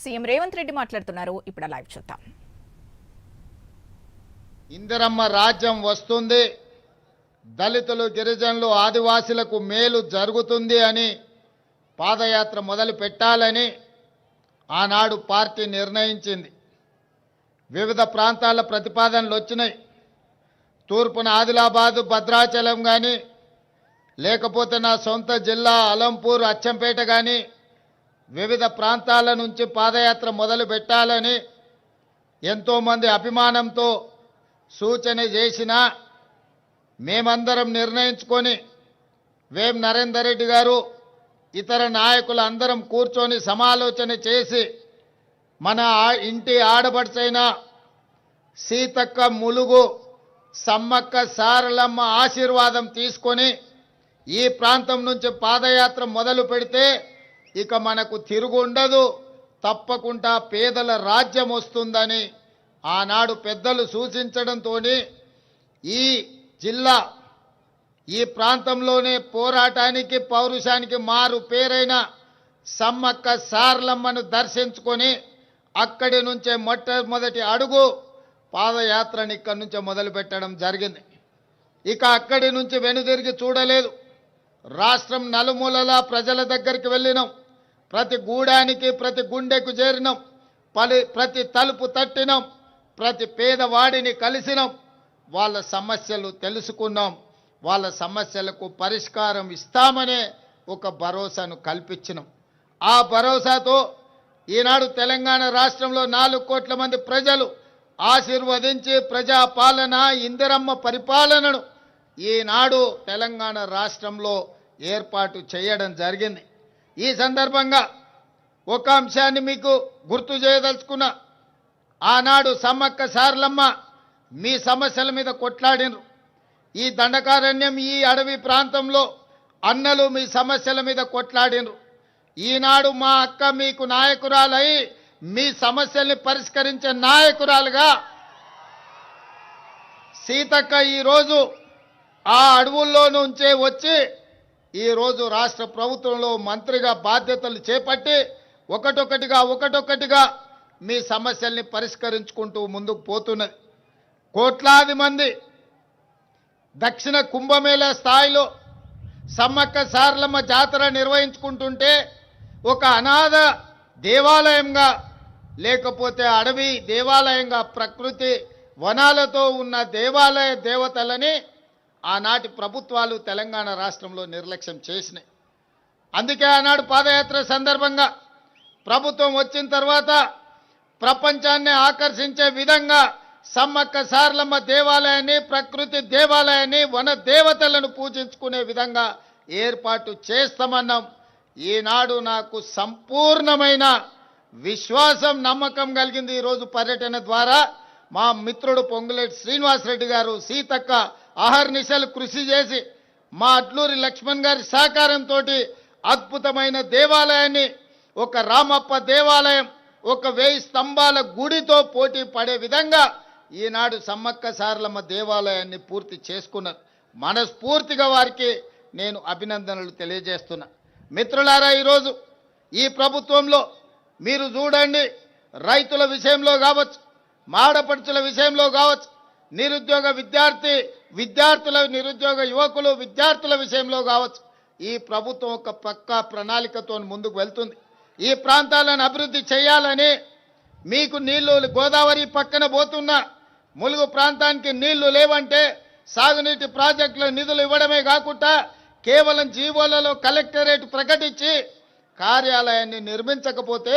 CM Revanth Reddy మాట్లాడుతున్నారు. ఇప్పుడు live చూద్దాం. ఇందిరమ్మ రాజ్యం వస్తుంది, దళితులు, గిరిజనులు, ఆదివాసీలకు మేలు జరుగుతుంది అని పాదయాత్ర మొదలు పెట్టాలని ఆనాడు పార్టీ నిర్ణయించింది. వివిధ ప్రాంతాల ప్రతిపాదనలు వచ్చినాయి. తూర్పున ఆదిలాబాదు, భద్రాచలం కానీ, లేకపోతే నా సొంత జిల్లా అలంపూర్, అచ్చంపేట కానీ వివిధ ప్రాంతాల నుంచి పాదయాత్ర మొదలు పెట్టాలని ఎంతోమంది అభిమానంతో సూచన చేసినా మేమందరం నిర్ణయించుకొని వేం నరేందర్ రెడ్డి గారు, ఇతర నాయకులు అందరం కూర్చొని సమాలోచన చేసి మన ఇంటి ఆడబడుచైన సీతక్క ములుగు సమ్మక్క సారలమ్మ ఆశీర్వాదం తీసుకొని ఈ ప్రాంతం నుంచి పాదయాత్ర మొదలు పెడితే ఇక మనకు తిరుగు ఉండదు, తప్పకుండా పేదల రాజ్యం వస్తుందని ఆనాడు పెద్దలు సూచించడంతో ఈ జిల్లా, ఈ ప్రాంతంలోనే పోరాటానికి, పౌరుషానికి మారు పేరైన సమ్మక్క సారలమ్మను దర్శించుకొని అక్కడి నుంచే మొట్టమొదటి అడుగు పాదయాత్రని ఇక్కడి నుంచే మొదలు పెట్టడం జరిగింది. ఇక అక్కడి నుంచి వెనుదిరిగి చూడలేదు. రాష్ట్రం నలుమూలలా ప్రజల దగ్గరికి వెళ్ళినాం. ప్రతి గూడానికి, ప్రతి గుండెకు చేరినాం. ప్రతి తలుపు తట్టినాం. ప్రతి పేదవాడిని కలిసినాం. వాళ్ళ సమస్యలు తెలుసుకున్నాం. వాళ్ళ సమస్యలకు పరిష్కారం ఇస్తామనే ఒక భరోసాను కల్పించినాం. ఆ భరోసాతో ఈనాడు తెలంగాణ రాష్ట్రంలో 4 కోట్ల మంది ప్రజలు ఆశీర్వదించి ప్రజాపాలన, ఇందిరమ్మ పరిపాలనను ఈనాడు తెలంగాణ రాష్ట్రంలో ఏర్పాటు చేయడం జరిగింది. ఈ సందర్భంగా ఒక అంశాన్ని మీకు గుర్తు చేయదలుచుకున్నా. ఆనాడు సమ్మక్క సారలమ్మ మీ సమస్యల మీద కొట్లాడినరు. ఈ దండకారణ్యం, ఈ అడవి ప్రాంతంలో అన్నలు మీ సమస్యల మీద కొట్లాడినరు. ఈనాడు మా అక్క మీకు నాయకురాలై మీ సమస్యల్ని పరిష్కరించే నాయకురాలుగా సీతక్క ఈరోజు ఆ అడవుల్లో నుంచే వచ్చి ఈరోజు రాష్ట్ర ప్రభుత్వంలో మంత్రిగా బాధ్యతలు చేపట్టి ఒకటొకటిగా మీ సమస్యల్ని పరిష్కరించుకుంటూ ముందుకు పోతున్నది. కోట్లాది మంది దక్షిణ కుంభమేళా స్థాయిలో సమ్మక్క సారలమ్మ జాతర నిర్వహించుకుంటుంటే ఒక అనాథ దేవాలయంగా, లేకపోతే అడవి దేవాలయంగా, ప్రకృతి వనాలతో ఉన్న దేవాలయ దేవతలని ఆనాటి ప్రభుత్వాలు తెలంగాణ రాష్ట్రంలో నిర్లక్ష్యం చేసినాయి. అందుకే ఆనాడు పాదయాత్ర సందర్భంగా ప్రభుత్వం వచ్చిన తర్వాత ప్రపంచాన్ని ఆకర్షించే విధంగా సమ్మక్క సారలమ్మ దేవాలయాన్ని, ప్రకృతి దేవాలయాన్ని, వన దేవతలను పూజించుకునే విధంగా ఏర్పాటు చేస్తామన్నాం. ఈనాడు నాకు సంపూర్ణమైన విశ్వాసం, నమ్మకం కలిగింది. ఈరోజు పర్యటన ద్వారా మా మిత్రుడు పొంగులేటి శ్రీనివాసరెడ్డి గారు, సీతక్క అహర్నిశలు కృషి చేసి మా అట్లూరి లక్ష్మణ్ గారి సహకారంతో అద్భుతమైన దేవాలయాన్ని, ఒక రామప్ప దేవాలయం, ఒక 1000 స్తంభాల గుడితో పోటీ పడే విధంగా ఈనాడు సమ్మక్క సారలమ్మ దేవాలయాన్ని పూర్తి చేసుకున్నారు. మనస్ఫూర్తిగా వారికి నేను అభినందనలు తెలియజేస్తున్నా. మిత్రులారా, ఈరోజు ఈ ప్రభుత్వంలో మీరు చూడండి, రైతుల విషయంలో కావచ్చు, మాడపడుచుల విషయంలో కావచ్చు, నిరుద్యోగ విద్యార్థుల నిరుద్యోగ యువకులు, విద్యార్థుల విషయంలో కావచ్చు, ఈ ప్రభుత్వం ఒక పక్కా ప్రణాళికతో ముందుకు వెళ్తుంది. ఈ ప్రాంతాలను అభివృద్ధి చేయాలని, మీకు నీళ్లు గోదావరి పక్కన పోతున్న ములుగు ప్రాంతానికి నీళ్లు లేవంటే సాగునీటి ప్రాజెక్టుల నిధులు ఇవ్వడమే కాకుండా కేవలం జీవోలలో కలెక్టరేట్ ప్రకటించి కార్యాలయాన్ని నిర్మించకపోతే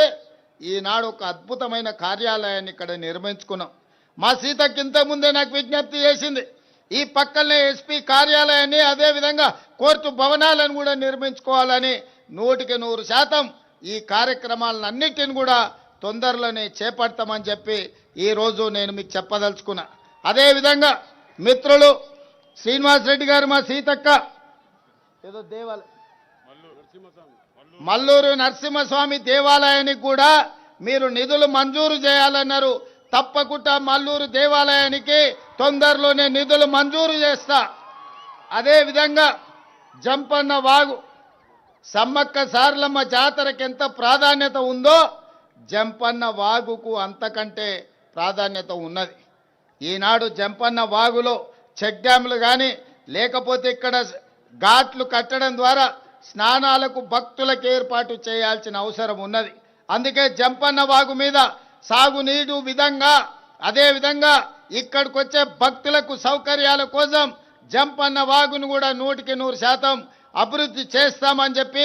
ఈనాడు ఒక అద్భుతమైన కార్యాలయాన్ని ఇక్కడ నిర్మించుకున్నాం. మా సీతకి ఇంతకుముందే నాకు విజ్ఞప్తి చేసింది, ఈ పక్కనే ఎస్పీ కార్యాలయాన్ని, అదేవిధంగా కోర్టు భవనాలను కూడా నిర్మించుకోవాలని. 100% ఈ కార్యక్రమాలన్నిటిని కూడా తొందరలోనే చేపడతామని చెప్పి ఈరోజు నేను మీకు చెప్పదలుచుకున్నా. అదేవిధంగా మిత్రులు శ్రీనివాసరెడ్డి గారు, మా సీతక్క ఏదో దేవాలయం మల్లూరు నరసింహస్వామి దేవాలయానికి కూడా మీరు నిధులు మంజూరు చేయాలన్నారు. తప్పకుండా మల్లూరు దేవాలయానికి తొందరలోనే నిధులు మంజూరు చేస్తా. అదేవిధంగా జంపన్న వాగు, సమ్మక్క సారలమ్మ జాతరకి ఎంత ప్రాధాన్యత ఉందో జంపన్న వాగుకు అంతకంటే ప్రాధాన్యత ఉన్నది. ఈనాడు జంపన్న వాగులో చెక్ డ్యాములు కానీ లేకపోతే ఇక్కడ ఘాట్లు కట్టడం ద్వారా స్నానాలకు భక్తులకు ఏర్పాటు చేయాల్సిన అవసరం ఉన్నది. అందుకే జంపన్న వాగు మీద సాగునీరు విధంగా అదేవిధంగా ఇక్కడికి వచ్చే భక్తులకు సౌకర్యాల కోసం జంపన్న వాగును కూడా 100% అభివృద్ధి చేస్తామని చెప్పి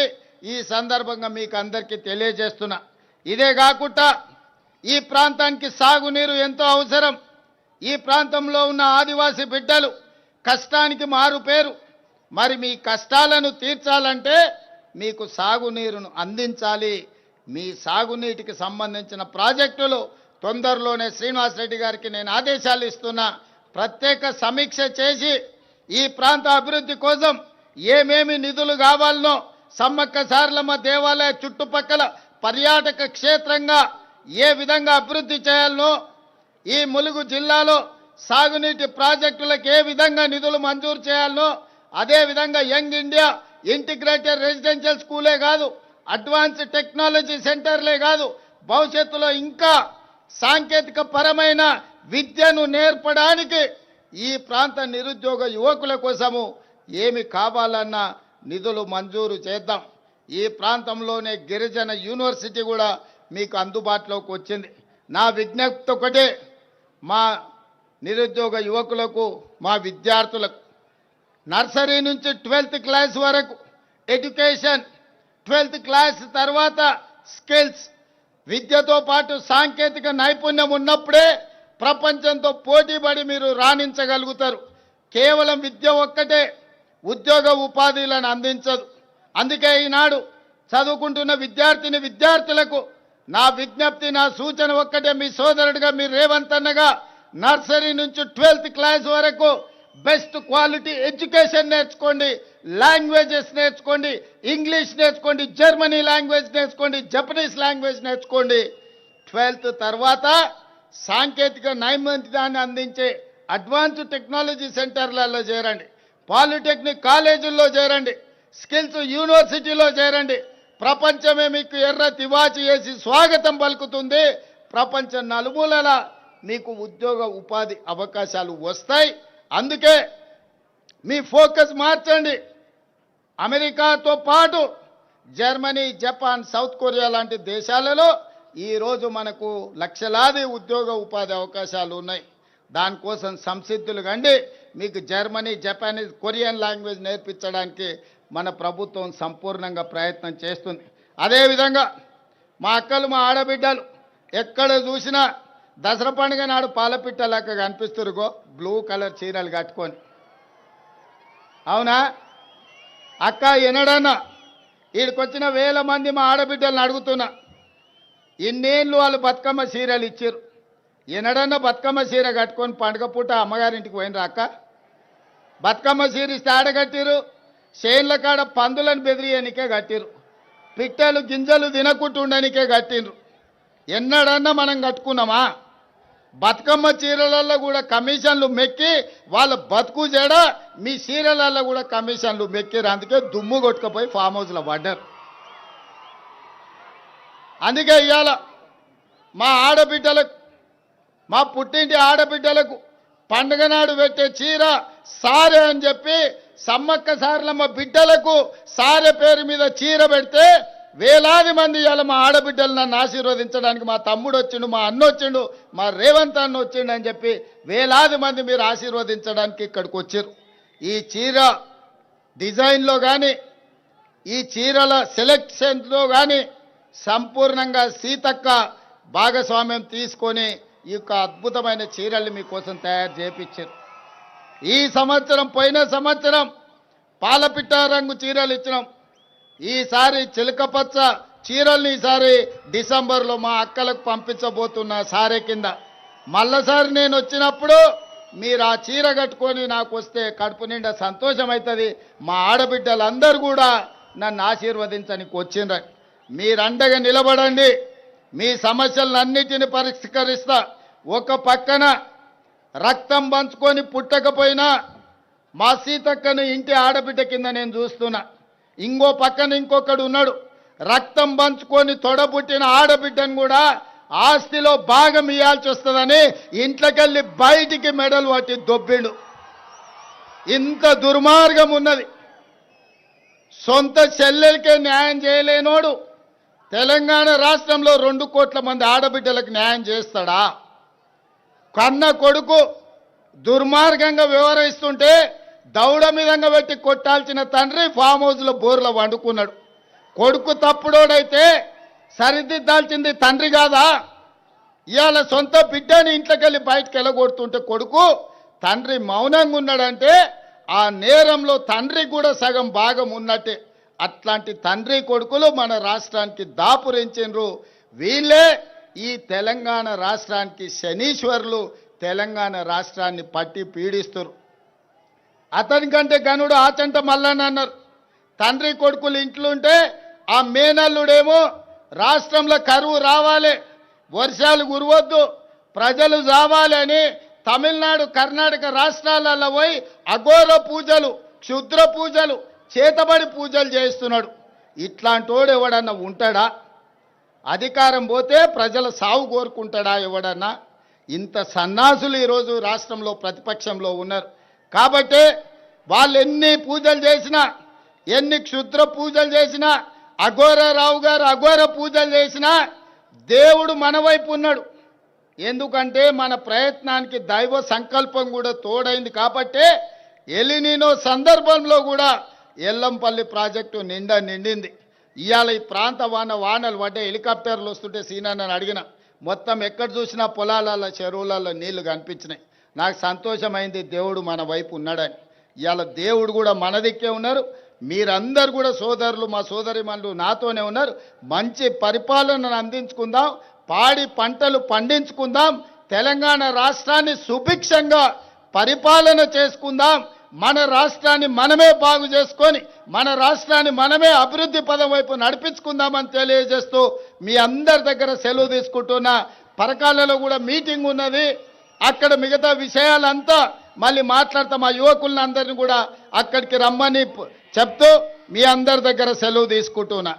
ఈ సందర్భంగా మీకు అందరికీ తెలియజేస్తున్నా. ఇదే కాకుండా ఈ ప్రాంతానికి సాగునీరు ఎంతో అవసరం. ఈ ప్రాంతంలో ఉన్న ఆదివాసీ బిడ్డలు కష్టానికి మారు పేరు. మరి మీ కష్టాలను తీర్చాలంటే మీకు సాగునీరును అందించాలి. మీ సాగునీటికి సంబంధించిన ప్రాజెక్టులు తొందరలోనే శ్రీనివాసరెడ్డి గారికి నేను ఆదేశాలు ఇస్తున్నా. ప్రత్యేక సమీక్ష చేసి ఈ ప్రాంత అభివృద్ధి కోసం ఏమేమి నిధులు కావాలనో సమ్మక్క సారలమ్మ దేవాలయ చుట్టుపక్కల పర్యాటక క్షేత్రంగా ఏ విధంగా అభివృద్ధి చేయాలనో ఈ ములుగు జిల్లాలో సాగునీటి ప్రాజెక్టులకు ఏ విధంగా నిధులు మంజూరు చేయాలనో అదే విధంగా యంగ్ ఇండియా ఇంటిగ్రేటెడ్ రెసిడెన్షియల్ స్కూలే కాదు, అడ్వాన్స్ టెక్నాలజీ సెంటర్లే కాదు, భవిష్యత్తులో ఇంకా సాంకేతిక పరమైన విద్యను నేర్పడానికి ఈ ప్రాంత నిరుద్యోగ యువకుల కోసము ఏమి కావాలన్నా నిధులు మంజూరు చేద్దాం. ఈ ప్రాంతంలోనే గిరిజన యూనివర్సిటీ కూడా మీకు అందుబాటులోకి వచ్చింది. నా విజ్ఞప్తి ఒకటే, మా నిరుద్యోగ యువకులకు మా విద్యార్థులకు నర్సరీ నుంచి 12th క్లాస్ వరకు ఎడ్యుకేషన్, 12th క్లాస్ తర్వాత స్కిల్స్, విద్యతో పాటు సాంకేతిక నైపుణ్యం ఉన్నప్పుడే ప్రపంచంతో పోటీపడి మీరు రాణించగలుగుతారు. కేవలం విద్య ఒక్కటే ఉద్యోగ ఉపాధిలను అందించదు. అందుకే ఈనాడు చదువుకుంటున్న విద్యార్థులకు నా విజ్ఞప్తి, నా సూచన ఒక్కటే, మీ సోదరుడిగా మీరు రేవంత్ అన్నగా నర్సరీ నుంచి 12th క్లాస్ వరకు బెస్ట్ క్వాలిటీ ఎడ్యుకేషన్ నేర్చుకోండి, లాంగ్వేజెస్ నేర్చుకోండి, ఇంగ్లీష్ నేర్చుకోండి, జర్మనీ లాంగ్వేజ్ నేర్చుకోండి, జపనీస్ లాంగ్వేజ్ నేర్చుకోండి. 12th తర్వాత సాంకేతిక నైపుణ్యాన్ని అందించే అడ్వాన్స్ టెక్నాలజీ సెంటర్లలో చేరండి, పాలిటెక్నిక్ కాలేజీల్లో చేరండి, స్కిల్స్ యూనివర్సిటీలో చేరండి. ప్రపంచమే మీకు ఎర్ర తివాచి వేసి స్వాగతం పలుకుతుంది. ప్రపంచ నలుమూలల మీకు ఉద్యోగ ఉపాధి అవకాశాలు వస్తాయి. అందుకే మీ ఫోకస్ మార్చండి. అమెరికాతో పాటు జర్మనీ, జపాన్, సౌత్ కొరియా లాంటి దేశాలలో ఈరోజు మనకు లక్షలాది ఉద్యోగ ఉపాధి అవకాశాలు ఉన్నాయి. దానికోసం సంసిద్ధులు కండి. మీకు జర్మనీ, జపానీస్, కొరియన్ లాంగ్వేజ్ నేర్పించడానికి మన ప్రభుత్వం సంపూర్ణంగా ప్రయత్నం చేస్తుంది. అదేవిధంగా మా అక్కలు, మా ఆడబిడ్డలు ఎక్కడ చూసినా దసరా పండుగ నాడు పాలపిట్టలాగా కనిపిస్తురుగో బ్లూ కలర్ చీరలు కట్టుకొని. అవునా అక్క? ఎన్నడన్నా వీడికొచ్చిన 1000 మంది మా ఆడబిడ్డలను అడుగుతున్నా, ఇన్నేళ్ళు వాళ్ళు బతుకమ్మ చీరలు ఇచ్చారు, ఎన్నడన్నా బతుకమ్మ చీర కట్టుకొని పండుగ పూట అమ్మగారింటికి పోయినరా అక్క? బతుకమ్మ చీర ఇస్తే ఆడగట్టిరు, చేన్ల కాడ పందులను బెదిరియనికే కట్టిరు, పిట్టలు గింజలు తినకుంటుండనికే కట్టిండ్రు. ఎన్నడన్నా మనం కట్టుకున్నామా? బతుకమ్మ చీరలలో కూడా కమిషన్లు మెక్కి వాళ్ళ బతుకు జడ మీ చీరలలో కూడా కమిషన్లు మెక్కిరు. అందుకే దుమ్ము కొట్టుకుపోయి ఫామ్ హౌస్లో పడ్డారు. అందుకే ఇవాళ మా ఆడబిడ్డలకు, మా పుట్టింటి ఆడబిడ్డలకు పండుగ నాడు పెట్టే చీర సారె అని చెప్పి సమ్మక్క సారలమ్మ బిడ్డలకు సారె పేరు మీద చీర పెడితే వేలాది మంది ఇవాళ మా ఆడబిడ్డలు నన్ను ఆశీర్వదించడానికి మా తమ్ముడు వచ్చిండు, మా అన్న వచ్చిండు, మా రేవంత్ అన్న వచ్చిండు అని చెప్పి వేలాది మంది మీరు ఆశీర్వదించడానికి ఇక్కడికి వచ్చారు. ఈ చీర డిజైన్లో కానీ ఈ చీరల సెలెక్షన్లో కానీ సంపూర్ణంగా సీతక్క భాగస్వామ్యం తీసుకొని ఈ యొక్క అద్భుతమైన చీరల్ని మీకోసం తయారు చేయించారు. ఈ సంవత్సరం, పోయిన సంవత్సరం పాలపిట్ట రంగు చీరలు ఇచ్చినాం. ఈసారి చిలకపచ్చ చీరల్ని ఈసారి డిసెంబర్లో మా అక్కలకు పంపించబోతున్నా సారే కింద. మళ్ళసారి నేను వచ్చినప్పుడు మీరు ఆ చీర కట్టుకొని నాకు వస్తే కడుపు నిండా సంతోషం అవుతుంది. మా ఆడబిడ్డలందరూ కూడా నన్ను ఆశీర్వదించడానికి వచ్చిండ్రు. మీరు అండగా నిలబడండి, మీ సమస్యలన్నిటిని పరిష్కరిస్తా. ఒక పక్కన రక్తం పంచుకొని పుట్టకపోయినా మా సీతక్కను ఇంటి ఆడబిడ్డ కింద నేను చూస్తున్నా. ఇంకో పక్కన ఇంకొకడు ఉన్నాడు, రక్తం పంచుకొని తొడబుట్టిన ఆడబిడ్డను కూడా ఆస్తిలో భాగం ఇవ్వాల్సి వస్తుందని ఇంట్లోకెళ్ళి బయటికి మెడలు పట్టి దొబ్బిండు. ఇంత దుర్మార్గం ఉన్నది. సొంత చెల్లెలకే న్యాయం చేయలేనోడు తెలంగాణ రాష్ట్రంలో 2 కోట్ల మంది ఆడబిడ్డలకు న్యాయం చేస్తాడా? కన్న కొడుకు దుర్మార్గంగా వ్యవహరిస్తుంటే దౌడ మీదంగా పెట్టి కొట్టాల్సిన తండ్రి ఫామ్ హౌస్లో బోర్లో వండుకున్నాడు. కొడుకు తప్పుడోడైతే సరిదిద్దాల్సింది తండ్రి కాదా? ఇవాళ సొంత బిడ్డని ఇంట్లోకి వెళ్ళి బయటకు వెళ్ళగొడుతుంటే కొడుకు తండ్రి మౌనంగా ఉన్నాడంటే ఆ నేరంలో తండ్రి కూడా సగం భాగం ఉన్నట్టే. అట్లాంటి తండ్రి కొడుకులు మన రాష్ట్రానికి దాపురించిండ్రు. వీళ్ళే ఈ తెలంగాణ రాష్ట్రానికి శనీశ్వరులు, తెలంగాణ రాష్ట్రాన్ని పట్టి పీడిస్తారు. అతనికంటే గనుడు ఆచంట మల్లన్న అన్నారు. తండ్రి కొడుకులు ఇంట్లుంటే ఆ మేనల్లుడేమో రాష్ట్రంలో కరువు రావాలి, వర్షాలు కురవద్దు, ప్రజలు చావాలి అని తమిళనాడు కర్ణాటక రాష్ట్రాలలో పోయి అఘోర పూజలు, క్షుద్ర పూజలు, చేతబడి పూజలు చేస్తున్నాడు. ఇట్లాంటోడు ఎవడన్నా ఉంటాడా? అధికారం పోతే ప్రజల సాగు కోరుకుంటాడా ఎవడన్నా? ఇంత సన్నాసులు ఈరోజు రాష్ట్రంలో ప్రతిపక్షంలో ఉన్నారు. కాబట్టి వాళ్ళు ఎన్ని పూజలు చేసినా, ఎన్ని క్షుద్ర పూజలు చేసినా, అఘోరరావు గారు అఘోర పూజలు చేసినా దేవుడు మన వైపు ఉన్నాడు. ఎందుకంటే మన ప్రయత్నానికి దైవ సంకల్పం కూడా తోడైంది. కాబట్టి ఎలినినో సందర్భంలో కూడా ఎల్లంపల్లి ప్రాజెక్టు నిండింది. ఇవాళ ఈ ప్రాంత వానలు పడ్డే హెలికాప్టర్లు వస్తుంటే సీనన్నని అడిగిన, మొత్తం ఎక్కడ చూసినా పొలాలలో చెరువులలో నీళ్లు కనిపించినాయి. నాకు సంతోషమైంది, దేవుడు మన వైపు ఉన్నాడని. ఇవాళ దేవుడు కూడా మన దిక్కే ఉన్నారు. మీరందరూ కూడా సోదరులు, మా సోదరిమణులు నాతోనే ఉన్నారు. మంచి పరిపాలనను అందించుకుందాం, పాడి పంటలు పండించుకుందాం, తెలంగాణ రాష్ట్రాన్ని సుభిక్షంగా పరిపాలన చేసుకుందాం. మన రాష్ట్రాన్ని మనమే బాగు చేసుకొని మన రాష్ట్రాన్ని మనమే అభివృద్ధి పదం వైపు నడిపించుకుందామని తెలియజేస్తూ మీ అందరి దగ్గర సెలవు తీసుకుంటున్నా. పరకాలలో కూడా మీటింగ్ ఉన్నది, అక్కడ మిగతా విషయాలంతా మళ్ళీ మాట్లాడతాం. మా యువకులందరినీ కూడా అక్కడికి రమ్మని చెప్తూ మీ అందరి దగ్గర సెలవు తీసుకుంటున్నా.